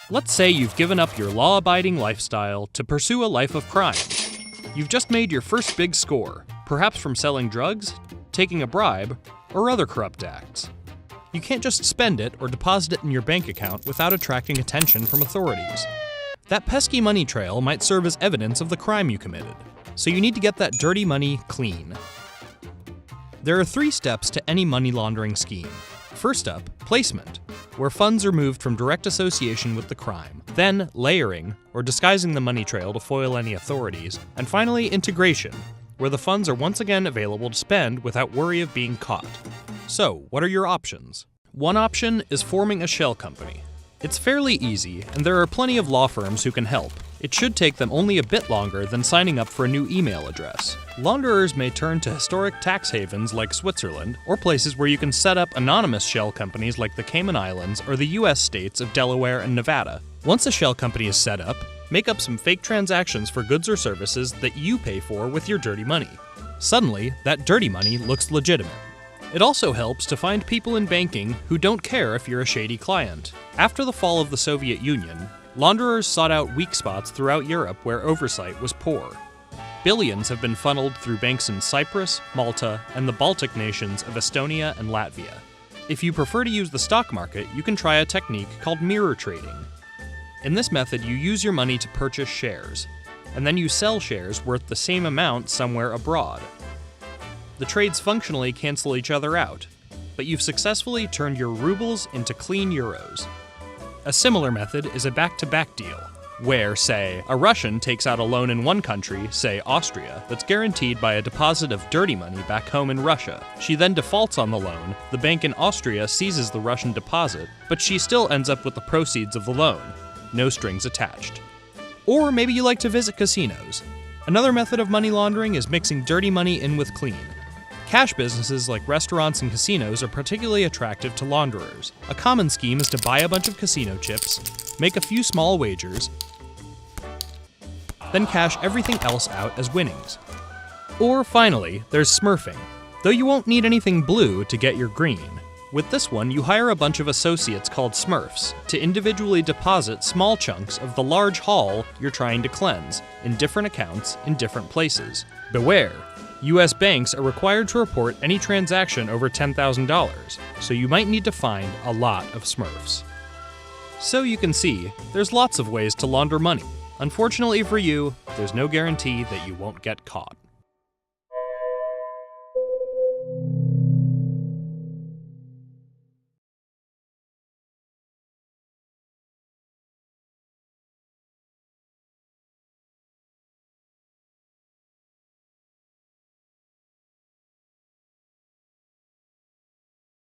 Let's say you've given up your law-abiding lifestyle to pursue a life of crime. You've just made your first big score, perhaps from selling drugs, taking a bribe, or other corrupt acts. You can't just spend it or deposit it in your bank account without attracting attention from authorities. That pesky money trail might serve as evidence of the crime you committed, so you need to get that dirty money clean. There are 3 steps to any money laundering scheme. First up, placement, where funds are moved from direct association with the crime. Then, layering, or disguising the money trail to foil any authorities. And finally, integration, where the funds are once again available to spend without worry of being caught. So, what are your options? One option is forming a shell company. It's fairly easy, and there are plenty of law firms who can help. It should take them only a bit longer than signing up for a new email address. Launderers may turn to historic tax havens like Switzerland, or places where you can set up anonymous shell companies like the Cayman Islands or the US states of Delaware and Nevada. Once a shell company is set up, make up some fake transactions for goods or services that you pay for with your dirty money. Suddenly, that dirty money looks legitimate. It also helps to find people in banking who don't care if you're a shady client. After the fall of the Soviet Union, launderers sought out weak spots throughout Europe where oversight was poor. Billions have been funneled through banks in Cyprus, Malta, and the Baltic nations of Estonia and Latvia. If you prefer to use the stock market, you can try a technique called mirror trading. In this method, you use your money to purchase shares, and then you sell shares worth the same amount somewhere abroad. The trades functionally cancel each other out, but you've successfully turned your rubles into clean euros. A similar method is a back-to-back deal, where, say, a Russian takes out a loan in one country, say Austria, that's guaranteed by a deposit of dirty money back home in Russia. She then defaults on the loan, the bank in Austria seizes the Russian deposit, but she still ends up with the proceeds of the loan. No strings attached. Or maybe you like to visit casinos. Another method of money laundering is mixing dirty money in with clean. Cash businesses like restaurants and casinos are particularly attractive to launderers. A common scheme is to buy a bunch of casino chips, make a few small wagers, then cash everything else out as winnings. Or finally, there's smurfing, though you won't need anything blue to get your green. With this one, you hire a bunch of associates called smurfs to individually deposit small chunks of the large haul you're trying to cleanse in different accounts in different places. Beware! US banks are required to report any transaction over $10,000, so you might need to find a lot of smurfs. So you can see, there's lots of ways to launder money. Unfortunately for you, there's no guarantee that you won't get caught.